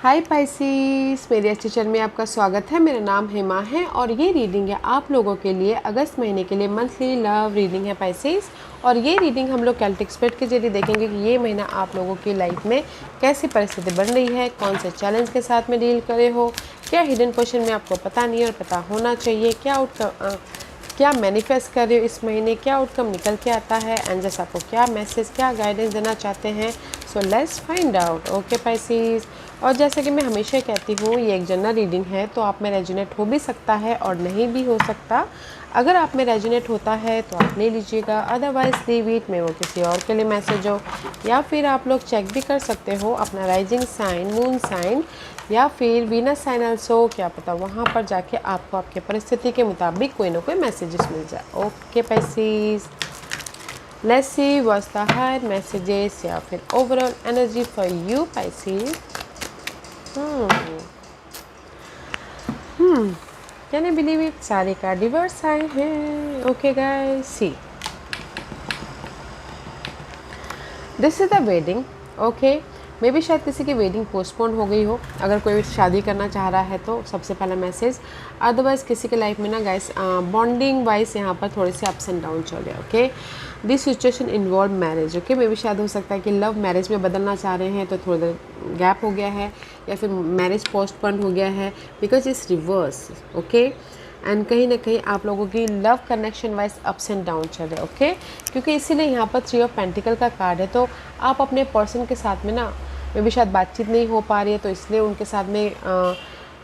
हाय Pisces, मेरे अच्छे channel में आपका स्वागत है। मेरा नाम हेमा है और ये रीडिंग है आप लोगों के लिए अगस्त महीने के लिए मंथली लव रीडिंग है पाइसिस। और ये रीडिंग हम लोग कैल्टिक स्प्रेड के जरिए देखेंगे कि ये महीना आप लोगों की लाइफ में कैसी परिस्थिति बन रही है, कौन से चैलेंज के साथ में डील करे हो, क्या हिडन क्वेश्चन में आपको पता नहीं है और पता होना चाहिए, क्या मैनिफेस्ट कर रहे हो इस महीने, क्या आउटकम निकल के आता है, एंजल्स आपको क्या मैसेज, क्या गाइडेंस देना चाहते हैं। So let's find out. Okay Pisces, और जैसे कि मैं हमेशा कहती हूँ ये एक जनरल रीडिंग है, तो आप में रेजोनेट हो भी सकता है और नहीं भी हो सकता। अगर आप में रेजोनेट होता है तो आप ले लीजिएगा, अदरवाइज लीव इट, में वो किसी और के लिए मैसेज हो। या फिर आप लोग चेक भी कर सकते हो अपना राइजिंग साइन, मून साइन या फिर वीनस साइन आल्सो, क्या पता वहाँ पर जाके आपको आपके परिस्थिति के मुताबिक कोई ना कोई मैसेजेस मिल जाए। Okay Pisces, let's see what's the higher messages या फिर overall energy for you Pisces. Can I believe it, सारे कार्ड रिवर्स आए हैं। Okay guys, see this is the wedding. Okay, मे भी शायद किसी की वेडिंग पोस्टपोन हो गई हो, अगर कोई शादी करना चाह रहा है तो सबसे पहला मैसेज। अदरवाइज किसी के लाइफ में ना गाइस बॉन्डिंग वाइज यहाँ पर थोड़े से अप्स एंड डाउन चल रहे हैं। Okay, this situation involve marriage. Okay, मे भी शायद हो सकता है कि लव मैरिज में बदलना चाह रहे हैं तो थोड़ा देर गैप हो गया है, या फिर मैरिज पोस्टपोन हो गया है because it's reverse. Okay, and कहीं ना कहीं आप लोगों की love connection wise ups and down चल रहे हैं। ओके, क्योंकि इसीलिए यहाँ पर 3 ऑफ पेंटिकल का कार्ड है, तो आप अपने पर्सन के साथ में ना में भी शायद बातचीत नहीं हो पा रही है, तो इसलिए उनके साथ में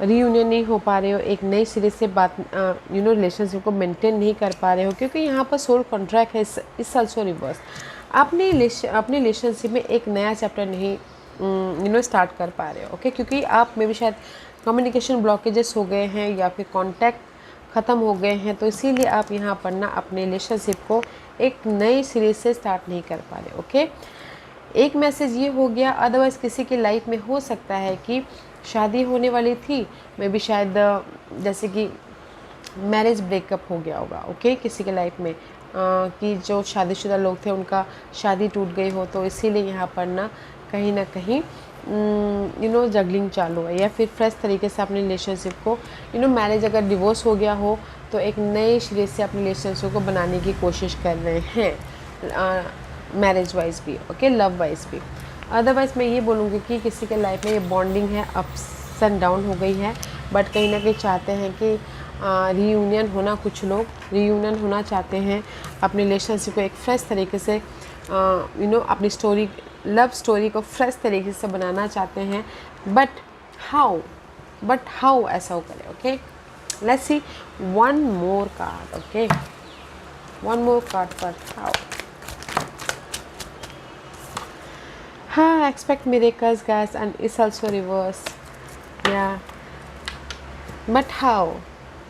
रीयूनियन नहीं हो पा रहे हो, एक नई सिरे से बात रिलेशनशिप को मेंटेन नहीं कर पा रहे हो, क्योंकि यहाँ पर सोल कॉन्ट्रैक्ट है। इस ऑल्सो रिवर्स, अपनी रिलेशनशिप में एक नया चैप्टर नहीं स्टार्ट कर पा रहे हो। ओके, क्योंकि आप में भी शायद कम्युनिकेशन ब्लॉकेजेस हो गए हैं या फिर कॉन्टैक्ट ख़त्म हो गए हैं, तो इसीलिए आप यहाँ पर ना अपने रिलेशनशिप को एक नई सिरे से स्टार्ट नहीं कर पा रहे। ओके, एक मैसेज ये हो गया। अदरवाइज़ किसी की लाइफ में हो सकता है कि शादी होने वाली थी, मे भी शायद जैसे कि मैरिज ब्रेकअप हो गया होगा। ओके, किसी के लाइफ में कि जो शादीशुदा लोग थे उनका शादी टूट गई हो, तो इसीलिए यहाँ पर ना कहीं जगलिंग चालू है, या फिर फ्रेश तरीके से अपने रिलेशनशिप को मैरिज अगर डिवोर्स हो गया हो तो एक नए सिरे से अपने रिलेशनशिप को बनाने की कोशिश कर रहे हैं, मैरिज वाइज भी। ओके, लव वाइज भी। अदरवाइज़ मैं ये बोलूँगी कि किसी के लाइफ में ये बॉन्डिंग है अप्स एंड डाउन हो गई है, बट कहीं ना कहीं चाहते हैं कि रीयूनियन होना, कुछ लोग रीयूनियन होना चाहते हैं, अपने रिलेशनशिप को एक फ्रेश तरीके से अपनी स्टोरी, लव स्टोरी को फ्रेश तरीके से बनाना चाहते हैं, बट हाउ ऐसा वो करें। Okay, let's see one more card. Okay, one more card for how. Expect miracles guys, and it's also reverse. Yeah, but how?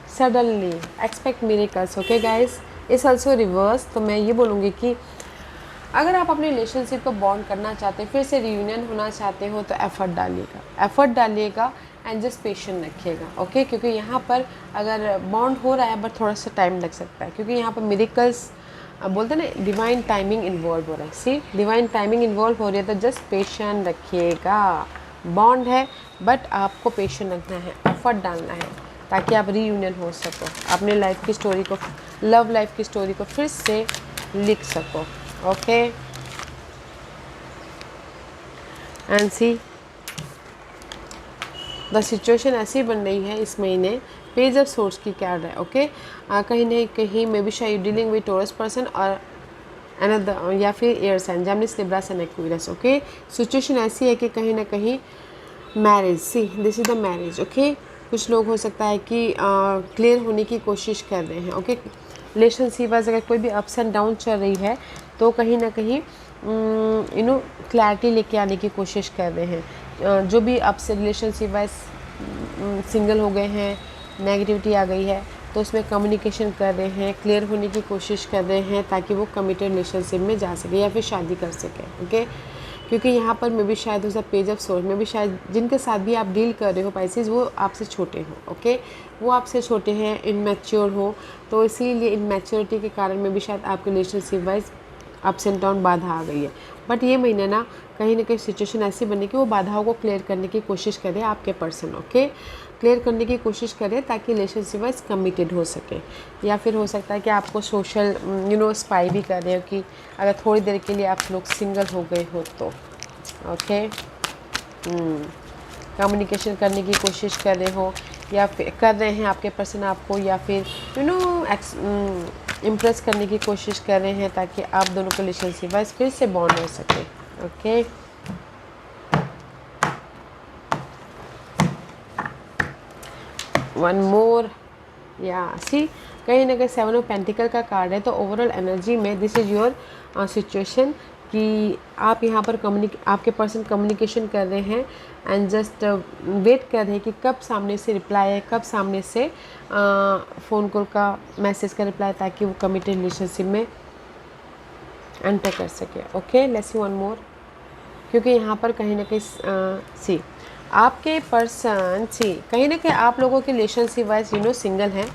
Suddenly expect miracles. Okay guys, it's also reverse. तो मैं ये बोलूँगी कि अगर आप अपने रिलेशनशिप को bond करना चाहते हैं, फिर से रियूनियन होना चाहते हो, तो एफर्ट डालिएगा एंड जस्ट पेशेंट रखिएगा। ओके, क्योंकि यहाँ पर अगर बॉन्ड हो रहा है बट थोड़ा सा टाइम लग सकता है, क्योंकि यहाँ पर मिरेकल्स बोलते हैं ना, डिवाइन टाइमिंग इन्वॉल्व हो रहा है। सी, डिवाइन टाइमिंग इन्वॉल्व हो रही है, तो जस्ट पेशेंट रखिएगा। बॉन्ड है बट आपको पेशेंट रखना है, एफर्ट डालना है, ताकि आप रीयूनियन हो सको, अपने लाइफ की स्टोरी को, लव लाइफ की स्टोरी को फिर से लिख सको। Okay, and see the situation ऐसी बन रही है इस महीने। पेज ऑफ सोर्स की क्या है। ओके, कहीं ना कहीं मे बी शायद डीलिंग विद टॉरस पर्सन और अनदर, या फिर air sign, Gemini, Libra and Aquarius. Okay, situation ऐसी है कि कहीं ना कहीं marriage, see this is the marriage. Okay, कुछ लोग हो सकता है कि क्लियर होने की कोशिश कर रहे हैं। ओके, रिलेशनशिप वाइज अगर कोई भी अप्स एंड डाउन चल रही है, तो कहीं ना कहीं क्लैरिटी लेके आने की कोशिश कर रहे हैं। जो भी आपसे रिलेशनशिप वाइज सिंगल हो गए हैं, नेगेटिविटी आ गई है, तो उसमें कम्युनिकेशन कर रहे हैं, क्लियर होने की कोशिश कर रहे हैं, ताकि वो कमिटेड रिलेशनशिप में जा सके या फिर शादी कर सके। ओके, क्योंकि यहाँ पर मैं भी शायद उस पेज ऑफ सोर्स में भी शायद जिनके साथ भी आप डील कर रहे हो पाइसिस, वो आपसे छोटे हो। ओके, वो आपसे छोटे हैं, इनमैच्योर हो, तो इसीलिए इनमैच्योरिटी के कारण में भी शायद आपके relationship wise ups and down, बाधा आ गई है। बट ये महीने ना कहीं सिचुएशन ऐसी बनी कि वो बाधाओं को क्लियर करने की कोशिश करे आपके पर्सन, ओके, क्लियर करने की कोशिश करें ताकि रिलेशनशिप वाइज कमिटेड हो सके। या फिर हो सकता है कि आपको सोशल स्पाई भी कर रहे हो कि अगर थोड़ी देर के लिए आप लोग सिंगल हो गए हो तो, ओके, कम्युनिकेशन करने की कोशिश कर रहे हो या फिर कर रहे हैं आपके पर्सन आपको, या फिर इम्प्रेस करने की कोशिश कर रहे हैं ताकि आप दोनों के रिलेशनशिप वाइज फिर से बॉन्ड हो सके, ओके। वन मोर, या सी कहीं ना कहीं 7 ऑफ पेंटिकल का कार्ड है, तो ओवरऑल एनर्जी में दिस इज़ योर सिचुएशन कि आप यहाँ पर आपके पर्सन कम्युनिकेशन कर रहे हैं एंड जस्ट वेट कर रहे हैं कि कब सामने से रिप्लाई है, कब सामने से फ़ोन कॉल का मैसेज का रिप्लाई, ताकि वो कमिटेड रिलेशनशिप में एंटर कर सके, okay. Let's see one more, क्योंकि यहाँ पर कहीं ना कहीं सी आपके पर्सन कहीं ना कहीं आप लोगों के रिलेशनशिप वाइज सिंगल हैं,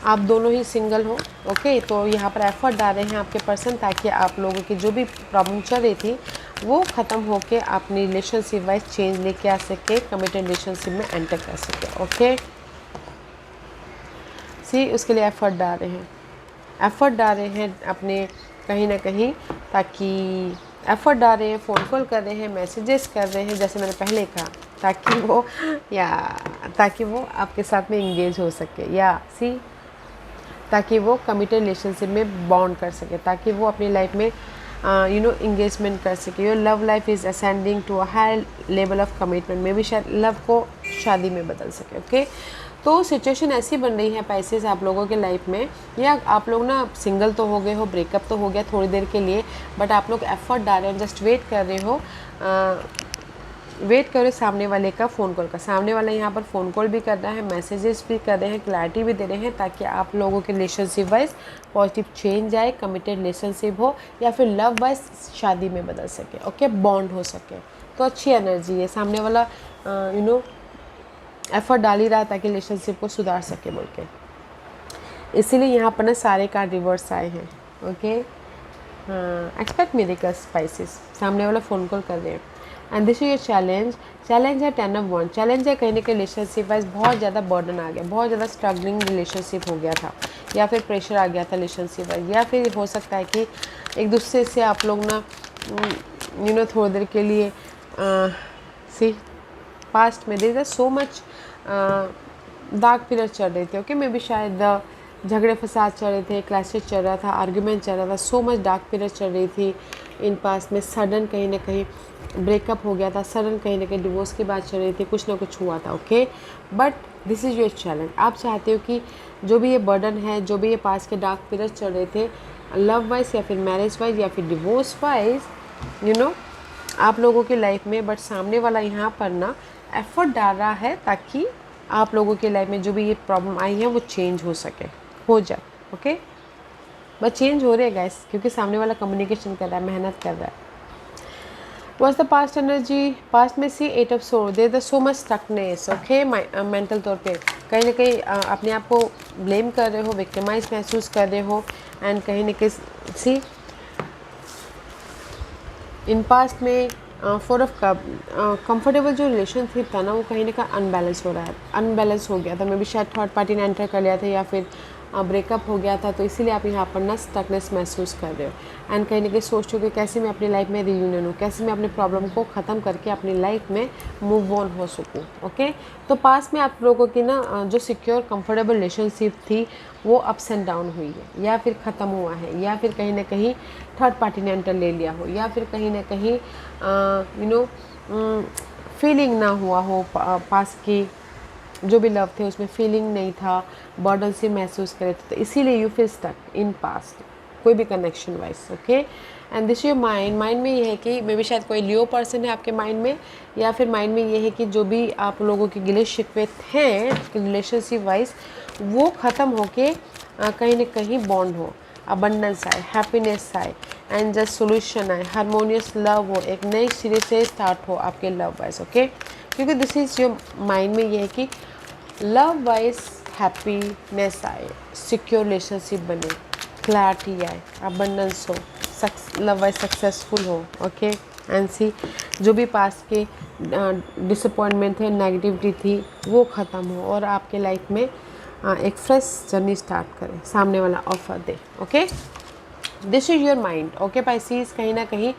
आप दोनों ही सिंगल हो, ओके। तो यहाँ पर एफर्ट डाल रहे हैं आपके पर्सन ताकि आप लोगों की जो भी प्रॉब्लम चल रही थी वो ख़त्म होके अपनी रिलेशनशिप वाइज चेंज लेके आ सके, कमिटेड रिलेशनशिप में एंटर कर सके, ओके। सी उसके लिए एफर्ट डाल रहे हैं अपने कहीं ना कहीं, ताकि एफर्ट डाल रहे हैं, फ़ोन कॉल कर रहे हैं, मैसेजेस कर रहे हैं, जैसे मैंने पहले कहा, ताकि वो आपके साथ में इंगेज हो सके, या सी ताकि वो कमिटेड रिलेशनशिप में बॉन्ड कर सके, ताकि वो अपनी लाइफ में इंगेजमेंट कर सके। Your love life is ascending to a high level of commitment में भी शायद लव को शादी में बदल सके, ओके। तो सिचुएशन ऐसी बन रही है पैसेस आप लोगों के लाइफ में, या आप लोग ना सिंगल तो हो गए हो, ब्रेकअप तो हो गया थोड़ी देर के लिए, बट आप लोग एफर्ट डाल रहे हो, जस्ट वेट कर रहे हो, वेट करो सामने वाले का फ़ोन कॉल का। सामने वाला यहाँ पर फ़ोन कॉल भी कर रहा है, मैसेजेस भी कर रहे हैं, क्लैरिटी भी दे रहे हैं, ताकि आप लोगों के रिलेशनशिप वाइज पॉजिटिव चेंज आए, कमिटेड रिलेशनशिप हो, या फिर लव वाइज शादी में बदल सके, ओके, बॉन्ड हो सके। तो अच्छी एनर्जी है, सामने वाला एफर्ट डाल ही रहा ताकि रिलेशनशिप को सुधार सके बोल के, इसीलिए यहाँ पर ना सारे कार्ड रिवर्स आए हैं, ओके। एक्सपेक्ट मिरेकल्स स्पाइसेस, सामने वाला फ़ोन कॉल कर रहे हैं and this is your challenge है 10 of Wands। चैलेंज है कहीं ना कहीं रिलेशनशिप वाइज बहुत ज़्यादा बर्डन आ गया, बहुत ज़्यादा स्ट्रगलिंग रिलेशनशिप हो गया था, या फिर प्रेशर आ गया था रिलेशनशिप वाइज, या फिर हो सकता है कि एक दूसरे से आप लोग ना थोड़ी देर के लिए पास्ट में देर सो मच डार्क पीरियड चल रहे थे, ओके। मे भी शायद झगड़े फसाद चल रहे थे, क्लैशेज चल रहा था, आर्ग्यूमेंट चल रहा था, सो मच डार्क पीरियड चल रही थी इन पास्ट में। सडन कहीं ना कहीं ब्रेकअप हो गया था, सडन कहीं ना कहीं डिवोर्स की बात चल रही थी, कुछ ना कुछ हुआ था, okay. But this is your challenge. आप चाहते हो कि जो भी ये बर्डन है, जो भी ये पास्ट के डार्क पीरियड चल रहे थे, लव वाइज या फिर मैरिज वाइज या फिर डिवोर्स वाइज, आप लोगों की लाइफ में, बट सामने वाला यहाँ पर ना एफर्ट डाल रहा है ताकि आप लोगों की लाइफ में जो भी ये प्रॉब्लम आई है वो चेंज हो सके, हो जाए, ओके। बस चेंज हो रहे हैं गाइस, क्योंकि सामने वाला कम्युनिकेशन कर रहा है, मेहनत कर रहा है। What's the past energy? Past में see 8 of Swords, there so much stuckness, okay. Mental तौर पे कहीं ना कहीं अपने आप को ब्लेम कर रहे हो, विक्टिमाइज महसूस कर रहे हो, एंड कहीं ना कहीं सी इन पास्ट में 4 of Cups, कंफर्टेबल जो रिलेशनशिप था ना वो कहीं ना कहीं अनबैलेंस हो रहा है, अनबैलेंस हो गया था, मे बी शायद थर्ड पार्टी ने एंटर कर लिया था, या फिर ब्रेकअप हो गया था, तो इसीलिए आप यहाँ पर ना स्टकनेस महसूस कर रहे हो, एंड कहीं ना कहीं सोच चुके कैसे मैं अपनी लाइफ में रियूनियन हूँ, कैसे मैं अपने प्रॉब्लम को ख़त्म करके अपनी लाइफ में मूव ऑन हो सकूँ, ओके। तो पास में आप लोगों की ना जो सिक्योर कंफर्टेबल रिलेशनशिप थी वो अप्स एंड डाउन हुई है, या फिर ख़त्म हुआ है, या फिर कहीं ना कहीं थर्ड पार्टी ने एंटर ले लिया हो, या फिर कहीं ना कहीं फीलिंग ना हुआ हो, पास की जो भी लव थे उसमें फीलिंग नहीं था, बर्डन से महसूस करे थे, तो इसीलिए you feel stuck in past, कोई भी connection wise, okay. And this your mind में ये है कि मे बी शायद कोई लियो पर्सन है आपके माइंड में, या फिर माइंड में ये है कि जो भी आप लोगों की गिले शिकवे हैं रिलेशनशिप वाइज वो ख़त्म होके कहीं ना कहीं बॉन्ड हो, अबंडेंस आए, हैप्पीनेस आए, एंड जस्ट सोल्यूशन आए, हारमोनियस लव हो, एक नई सिरे से स्टार्ट हो आपके लव वाइज, ओके। क्योंकि दिस इज़ योर माइंड में ये है कि लव वाइज हैप्पीनेस आए, सिक्योर रिलेशनशिप बने, क्लैरिटी आए, अबंडेंस हो, लव वाइज सक्सेसफुल हो। ओके, एंड सी जो भी पास के डिसअपॉइंटमेंट थे, नेगेटिविटी थी, वो ख़त्म हो और आपके लाइफ में एक फ्रेश जर्नी स्टार्ट करें, सामने वाला offer they. Okay, this is your mind. Okay Pisces, कहीं ना कहीं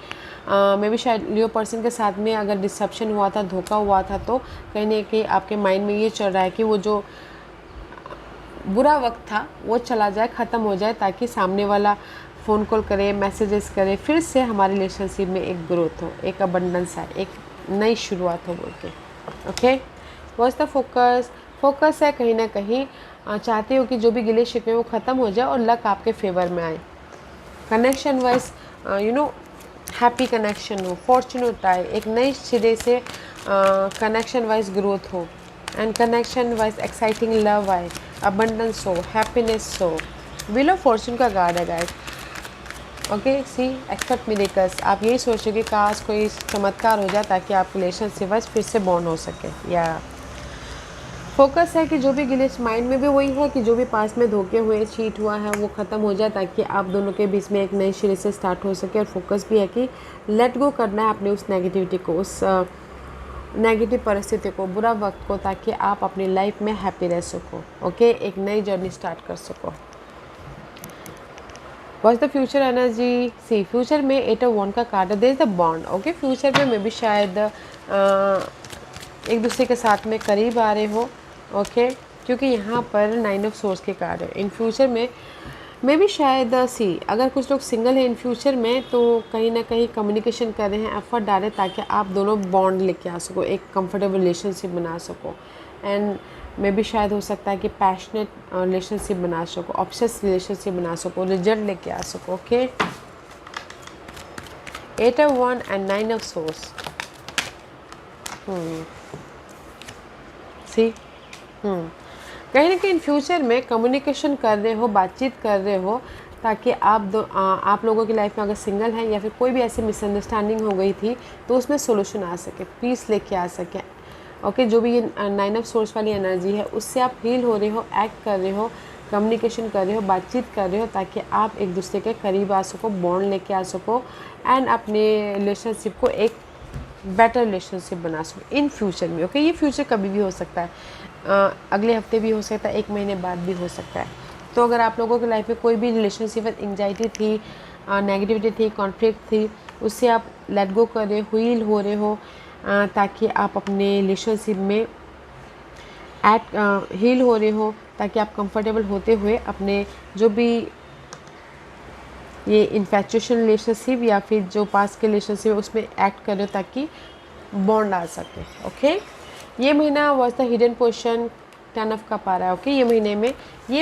मे भी शायद लियो पर्सन के साथ में अगर डिसेप्शन हुआ था, धोखा हुआ था, तो कहीं ना कहीं आपके माइंड में ये चल रहा है कि वो जो बुरा वक्त था वो चला जाए, ख़त्म हो जाए, ताकि सामने वाला फ़ोन कॉल करे, मैसेजेस करे, फिर से हमारे रिलेशनशिप में एक ग्रोथ हो, एक अबंडेंस आए, एक नई शुरुआत हो बोल के। Okay, what's the focus? Focus है कहीं ना कहीं चाहते हो कि जो भी गिले शिकवे वो ख़त्म हो जाए और लक आपके फेवर में आए, कनेक्शन वाइज हैप्पी कनेक्शन हो, फॉर्चुनेट आए, एक नई सिरे से कनेक्शन वाइज ग्रोथ हो, and connection wise exciting love आए, अबंडेंस हो, हैप्पीनेस हो। व्हील ऑफ फॉर्चून का कार्ड है गाइस। ओके, सी एक्सेप्ट मिरेकल्स। आप यही सोचोगे काश कोई चमत्कार हो जाए ताकि आप रिलेशनशिप वाइज फिर से बॉन्ड हो सके। या फोकस है कि जो भी गिले, माइंड में भी वही है कि जो भी पास में धोखे हुए, चीट हुआ है, वो ख़त्म हो जाए ताकि आप दोनों के बीच में एक नई सिरे से स्टार्ट हो सके। और फोकस भी है कि लेट गो करना है अपने उस नेगेटिविटी को, उस नेगेटिव परिस्थिति को, बुरा वक्त को, ताकि आप अपनी लाइफ में हैप्पी रह सको। ओके, एक नई जर्नी स्टार्ट कर सको। What's the future energy? See future में 8 ऑफ वॉन्ड का कार्ड है, there is the bond. Okay, future में भी शायद एक दूसरे के साथ में करीब आ रहे हो। ओके, क्योंकि यहाँ पर 9 ऑफ सोर्स के कार्ड है। इन फ्यूचर में भी शायद सी अगर कुछ लोग सिंगल हैं इन फ्यूचर में, तो कहीं ना कहीं कम्युनिकेशन कर रहे हैं, एफर्ट डालें ताकि आप दोनों बॉन्ड लेके आ सको, एक कंफर्टेबल रिलेशनशिप बना सको। एंड में भी शायद हो सकता है कि पैशनेट रिलेशनशिप बना सको, ऑब्सेस रिलेशनशिप बना सको, रिजल्ट लेके आ सको। Okay, 8 of wand and 9 of swords. See कहीं ना कहीं इन फ्यूचर में कम्युनिकेशन कर रहे हो, बातचीत कर रहे हो, ताकि आप लोगों की लाइफ में अगर सिंगल हैं या फिर कोई भी ऐसी मिसअंडरस्टैंडिंग हो गई थी तो उसमें सोल्यूशन आ सके, पीस लेके आ सके। ओके, जो भी ये 9 ऑफ सोर्स वाली एनर्जी है उससे आप हील हो रहे हो, एक्ट कर रहे हो, कम्युनिकेशन कर रहे हो, बातचीत कर रहे हो, ताकि आप एक दूसरे के करीब आ सको, बॉन्ड लेके आ सको, एंड अपने रिलेशनशिप को एक बेटर रिलेशनशिप बना सको इन फ्यूचर में। ओके, ये फ्यूचर कभी भी हो सकता है, अगले हफ्ते भी हो सकता है, 1 महीने बाद भी हो सकता है। तो अगर आप लोगों की लाइफ में कोई भी रिलेशनशिप में एंग्जाइटी थी, नेगेटिविटी थी, कॉन्फ्लिक्ट थी, उससे आप लेट गो कर रहे हो, हील हो रहे हो, ताकि आप अपने रिलेशनशिप में हील हो रहे हो, ताकि आप कंफर्टेबल होते हुए अपने जो भी ये इन्फैचुएशन रिलेशनशिप या फिर जो पास के रिलेशनशिप है उसमें एक्ट कर रहे हो ताकि बॉन्ड आ सके। ओके, ये महीना was the hidden portion, 10 of cup आ रहा है। ओके, ये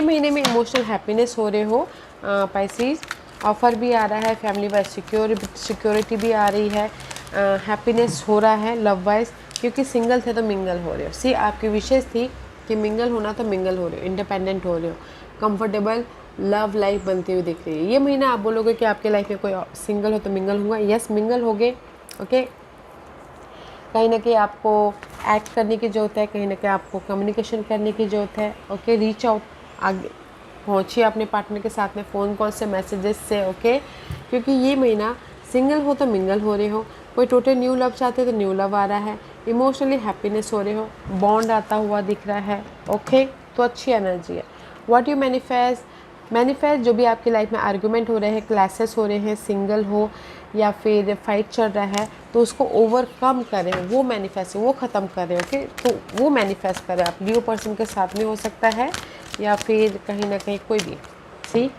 महीने में इमोशनल हैप्पीनेस हो रहे हो पाइसीज, ऑफर भी आ रहा है, फैमिली वाइज सिक्योरिटी भी आ रही है, हैप्पीनेस हो रहा है लव वाइज, क्योंकि सिंगल थे तो मिंगल हो रहे हो। सी आपकी विशेष थी कि मिंगल होना, तो मिंगल हो रहे हो, इंडिपेंडेंट हो रहे हो, कंफर्टेबल लव लाइफ बनती हुई दिख रही है। ये महीना आप बोलोगे कि आपके लाइफ में कोई सिंगल हो तो मिंगल होगा, यस मिंगल हो गए। ओके, कहीं ना कहीं आपको एक्ट करने की ज़रूरत है, कहीं ना कहीं आपको कम्युनिकेशन करने की ज़रूरत है। ओके, रीच आउट, आगे पहुँचिए अपने पार्टनर के साथ में फ़ोन कॉल से, मैसेजेस से। ओके, क्योंकि ये महीना सिंगल हो तो मिंगल हो रहे हो, कोई टोटल न्यू लव चाहते हो तो न्यू लव आ रहा है, इमोशनली हैप्पीनेस हो रहे हो, बॉन्ड आता हुआ दिख रहा है। ओके, तो अच्छी एनर्जी है। व्हाट यू मैनिफेस्ट जो भी आपकी लाइफ में आर्गुमेंट हो रहे हैं, क्लैसेस हो रहे हैं, सिंगल हो या फिर फाइट चल रहा है, तो उसको ओवरकम करें, वो मैनिफेस्ट, वो ख़त्म करें। ओके, तो वो मैनिफेस्ट करें आप लियो पर्सन के साथ में हो सकता है, या फिर कहीं ना कहीं कोई भी सी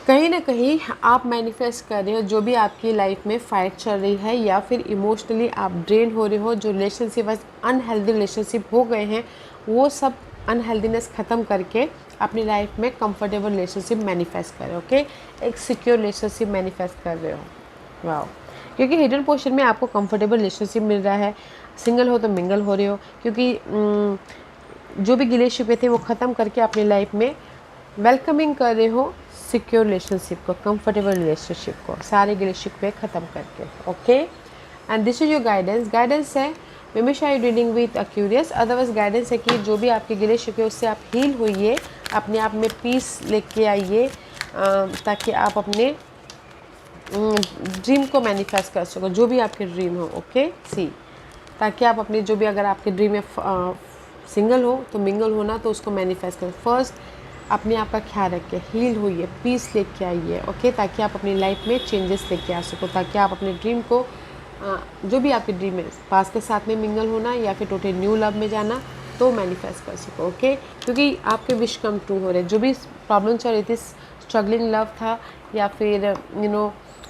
कहीं ना कहीं आप मैनिफेस्ट कर रहे हो जो भी आपकी लाइफ में फ़ाइट चल रही है, या फिर इमोशनली आप ड्रेन हो रहे हो, जो रिलेशनशिप अनहेल्दी रिलेशनशिप हो गए हैं, वो सब अनहेल्दीनेस ख़त्म करके अपनी लाइफ में कंफर्टेबल रिलेशनशिप मैनिफेस्ट कर रहे हो। ओके, एक सिक्योर रिलेशनशिप मैनिफेस्ट कर रहे हो। वाओ, क्योंकि हिडन पोर्शन में आपको कंफर्टेबल रिलेशनशिप मिल रहा है, सिंगल हो तो मिंगल हो रहे हो, क्योंकि जो भी गिले शिकवे थे वो ख़त्म करके अपनी लाइफ में वेलकमिंग कर रहे हो सिक्योर रिलेशनशिप को, कंफर्टेबल रिलेशनशिप को, सारे गिले शिकवे ख़त्म करके। Okay, and this is your guidance है। हमेशा you dealing with curious, otherwise guidance है कि जो भी आपके गिले शिकवे उससे आप हील होइए, अपने आप में पीस लेके आइए, ताकि आप अपने ड्रीम को मैनिफेस्ट कर सको, जो भी आपके ड्रीम हो। ओके सी, ताकि आप अपने जो भी, अगर आपके ड्रीम में सिंगल हो तो मिंगल होना, तो उसको मैनिफेस्ट करें। फर्स्ट अपने आप का ख्याल रखें, हील होइए, पीस लेके आइए। ओके, ताकि आप अपनी लाइफ में चेंजेस लेके आ सको, ताकि आप अपने ड्रीम को जो भी आपके ड्रीम है, पास के साथ में मिंगल होना या फिर टोटल न्यू लव में जाना, तो मैनिफेस्ट कर सको। ओके, क्योंकि आपके विश कम ट्रू हो रहे, जो भी प्रॉब्लम चल रही थी, स्ट्रगलिंग लव था या फिर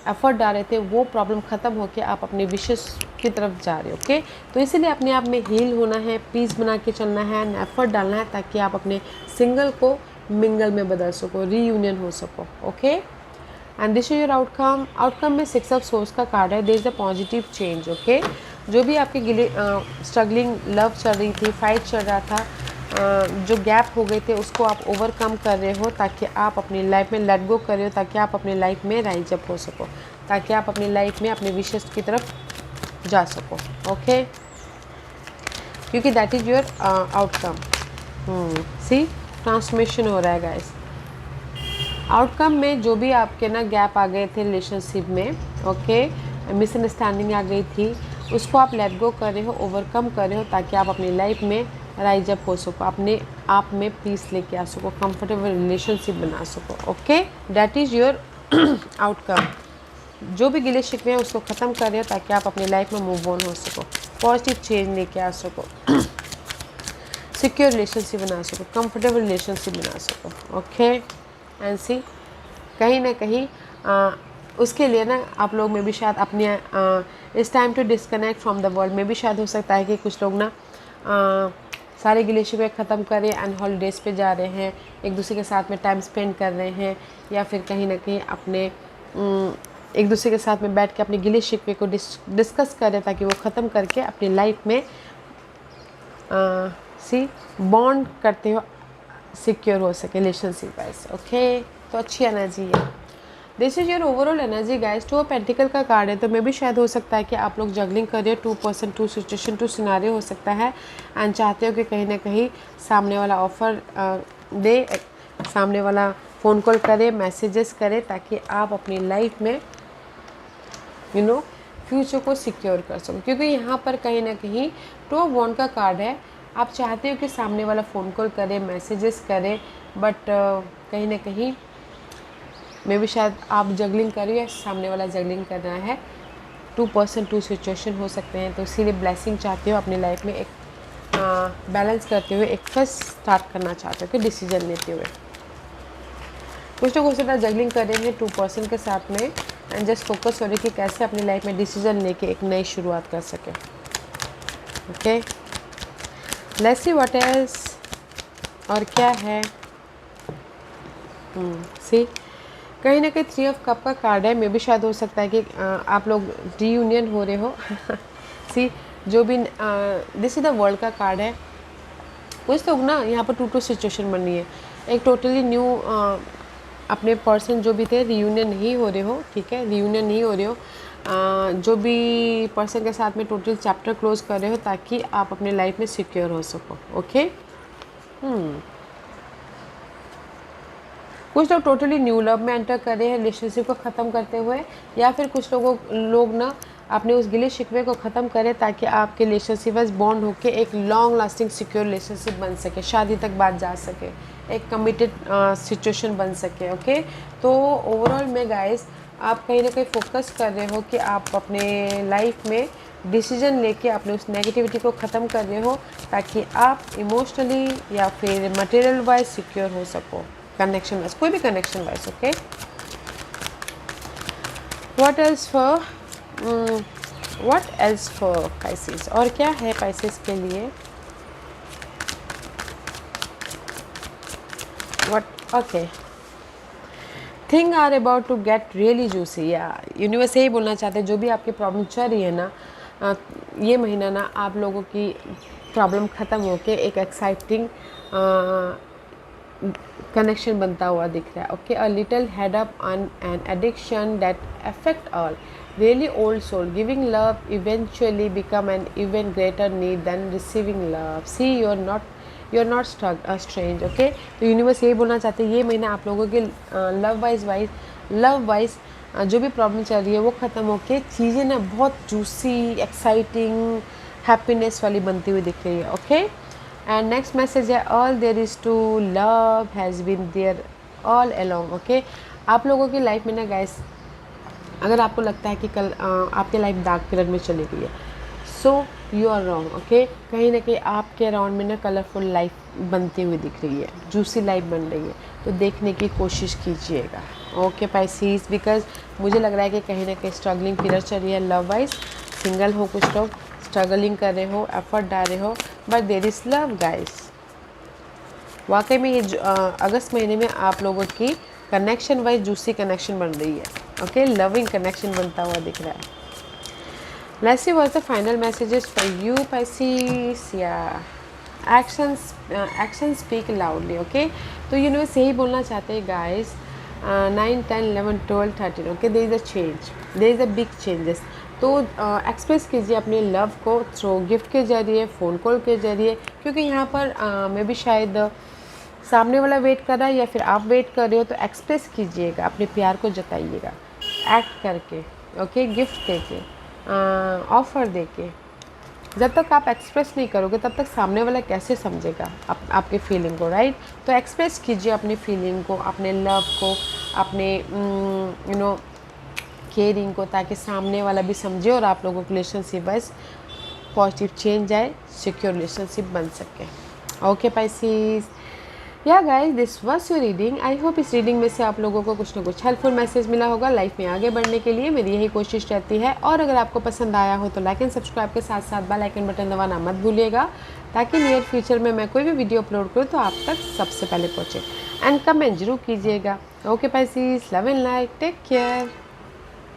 एफर्ट डाल रहे थे, वो प्रॉब्लम ख़त्म होकर आप अपने विशेष की तरफ जा रहे हो। ओके, तो इसीलिए अपने आप में हील होना है, पीस बना के चलना है, एफर्ट डालना है, ताकि आप अपने सिंगल को मिंगल में बदल सको, रीयूनियन हो सको। Okay, and this is your outcome. Outcome में 6 ऑफ सोर्स का कार्ड है, there is a positive change. Okay, जो भी आपके गिले स्ट्रगलिंग लव चल रही थी, फाइट चल रहा था, जो गैप हो गए थे, उसको आप ओवरकम कर रहे हो, ताकि आप अपनी लाइफ में लेट गो कर रहे हो, ताकि आप अपनी लाइफ में राइज अप हो सको, ताकि आप अपनी लाइफ में अपने विशेष की तरफ जा सको। ओके, क्योंकि that is your outcome. See, transformation हो रहा है गाइस। आउटकम में जो भी आपके ना गैप आ गए थे रिलेशनशिप में, ओके, मिसअंडरस्टैंडिंग आ गई थी, उसको आप लेट गो कर रहे हो, ओवरकम कर रहे हो, ताकि आप अपनी लाइफ में राइज अप हो सको, अपने आप में पीस लेके आ सको, कंफर्टेबल रिलेशनशिप बना सको। Okay, that is your outcome. जो भी गिले शिकवे हैं उसको ख़त्म कर रहे हो, ताकि आप अपनी लाइफ में मूव ऑन हो सको, पॉजिटिव चेंज लेके आ सको, सिक्योर रिलेशनशिप बना सको, कंफर्टेबल रिलेशनशिप बना सको। ओके, एंड सी, कहीं ना कहीं उसके लिए ना आप लोग में भी शायद अपने इस time to disconnect from the world में भी शायद हो सकता है कि कुछ लोग ना सारे गिले शिकवे ख़त्म करें एंड हॉलीडेज़ पे जा रहे हैं, एक दूसरे के साथ में टाइम स्पेंड कर रहे हैं, या फिर कहीं ना कहीं अपने एक दूसरे के साथ में बैठ के अपने गिले शिकवे को डिस्कस करें, ताकि वो ख़त्म करके अपनी लाइफ में सी बॉन्ड करते हो, सिक्योर हो सके रिलेशनशिप वाइज। ओके, तो अच्छी एनर्जी है। This is your overall energy guys. 2 of pentacle का कार्ड है, तो मे भी शायद हो सकता है कि आप लोग जगलिंग कर रहे हो, 2 पर्सन 2 सिचुएशन 2 सिनारियो हो सकता है, एंड चाहते हो कि कहीं ना कहीं सामने वाला ऑफर दे, सामने वाला फ़ोन कॉल करे, मैसेजेस करे, ताकि आप अपनी लाइफ में फ्यूचर को सिक्योर कर सको। क्योंकि यहाँ पर कहीं ना कहीं 2 ऑफ वॉन्ड का कार्ड है, आप चाहते हो कि सामने वाला फ़ोन कॉल करे, मैसेजेस करे, बट कहीं ना कहीं मे भी शायद आप जगलिंग करिए या सामने वाला जगलिंग कर रहा है, 2 पर्सन 2 सिचुएशन हो सकते हैं, तो इसीलिए ब्लेसिंग चाहते हो अपनी लाइफ में, एक बैलेंस करते हुए एक फर्स्ट स्टार्ट करना चाहते हो कि डिसीजन लेते हुए। कुछ लोग हो सकता है जगलिंग कर रहे हैं 2 पर्सन के साथ में, एंड जस्ट फोकस हो रहे कि कैसे अपनी लाइफ में डिसीजन लेके एक नई शुरुआत कर सके। Okay, let's see what else, और क्या है। सी, कहीं ना कहीं 3 ऑफ कप का कार्ड है, मे भी शायद हो सकता है कि आप लोग रीयूनियन हो रहे हो। सी, जो भी दिस इज द वर्ल्ड का कार्ड है। कुछ लोग ना यहाँ पर 2 सिचुएशन बन रही है, एक टोटली न्यू अपने पर्सन जो भी थे रीयूनियन नहीं हो रहे हो, ठीक है, रीयूनियन नहीं हो रहे हो, जो भी पर्सन के साथ में टोटल चैप्टर क्लोज कर रहे हो, ताकि आप अपने लाइफ में सिक्योर हो सको। ओके, कुछ लोग टोटली न्यू लव में एंटर कर रहे हैं रिलेशनशिप को ख़त्म करते हुए, या फिर कुछ लोग ना अपने उस गिले शिकवे को ख़त्म करें, ताकि आपके रिलेशनशिप बस बॉन्ड होकर एक लॉन्ग लास्टिंग सिक्योर रिलेशनशिप बन सके, शादी तक बात जा सके, एक कमिटेड सिचुएशन बन सके। ओके, तो ओवरऑल में गाइस आप कहीं ना कहीं फोकस कर रहे हो कि आप अपने लाइफ में डिसीजन लेके अपने उस नेगेटिविटी को ख़त्म कर रहे हो, ताकि आप इमोशनली या फिर मटेरियल वाइज सिक्योर हो सको, कनेक्शन वाइज, कोई भी connection wise. Okay, what else for Pisces, और क्या है पाइसेस के लिए। Okay, thing are about to get really juicy, या यूनिवर्स यही बोलना चाहते हैं, जो भी आपकी प्रॉब्लम चल रही है ना, ये महीना ना आप लोगों की प्रॉब्लम ख़त्म होके एक एक्साइटिंग कनेक्शन बनता हुआ दिख रहा है। Okay, a little head up on an addiction that affect all, really old soul, giving love eventually become an even greater need than receiving love. See, you're not you are not strange, okay. तो universe यही बोलना चाहते हैं ये महीना आप लोगों के लव वाइज जो भी प्रॉब्लम चल रही है वो ख़त्म होके चीज़ें ना बहुत जूसी, एक्साइटिंग, हैप्पीनेस वाली बनती हुई दिख रही है, ओके। एंड नेक्स्ट मैसेज है all there is to love has been there all along, okay. आप लोगों की लाइफ में ना गाइस, अगर आपको लगता है कि कल आपकी लाइफ डार्क पीरियड में चली गई है, so you are wrong, okay. कहीं ना कहीं आपके अराउंड में ना कलरफुल लाइफ बनती हुई दिख रही है, जूसी लाइफ बन रही है, तो देखने की कोशिश कीजिएगा, ओके पाइसेस। बिकॉज मुझे लग रहा है कि कहीं ना कहीं स्ट्रगलिंग पीरियड चल रही है लव वाइज। सिंगल हो कुछ लोग, स्ट्रगलिंग कर रहे हो, एफर्ट डाल रहे हो, but there is love guys. वाकई में ये अगस्त महीने में आप लोगों की कनेक्शन वाइज जूसी कनेक्शन बन रही है, ओके। लविंग कनेक्शन बनता हुआ दिख रहा है। Let's see what's the final messages for you Pisces. Yeah, actions speak loudly, okay. तो यूनिवर्स यही बोलना चाहते हैं guys, 9, 10, 11, 12, 13, okay. There is a change, there is a big changes. तो एक्सप्रेस कीजिए अपने लव को थ्रू गिफ्ट के ज़रिए, फ़ोन कॉल के ज़रिए, क्योंकि यहाँ पर मे बी शायद सामने वाला वेट कर रहा है या फिर आप वेट कर रहे हो, तो एक्सप्रेस कीजिएगा, अपने प्यार को जताइएगा एक्ट करके, ओके। गिफ्ट देके, ऑफ़र देके। जब तक आप एक्सप्रेस नहीं करोगे तब तक सामने वाला कैसे समझेगा आपके फीलिंग को, राइट। तो एक्सप्रेस कीजिए अपनी फीलिंग को, अपने लव को, अपने केयरिंग को, ताकि सामने वाला भी समझे और आप लोगों की रिलेशनशिप वाइज पॉजिटिव चेंज आए, सिक्योर रिलेशनशिप बन सके, ओके पाइसेस। या guys, this was your reading. I hope इस रीडिंग में से आप लोगों को कुछ ना कुछ हेल्पफुल मैसेज मिला होगा लाइफ में आगे बढ़ने के लिए। मेरी यही कोशिश रहती है। और अगर आपको पसंद आया हो तो लाइक एंड सब्सक्राइब के साथ साथ बेल आइकन बटन दबाना मत भूलिएगा, ताकि नियर फ्यूचर में मैं कोई भी वीडियो अपलोड करूँ तो आप तक सबसे पहले पहुँचे। एंड कमेंट जरूर कीजिएगा, okay Pisces. Love and like, take care.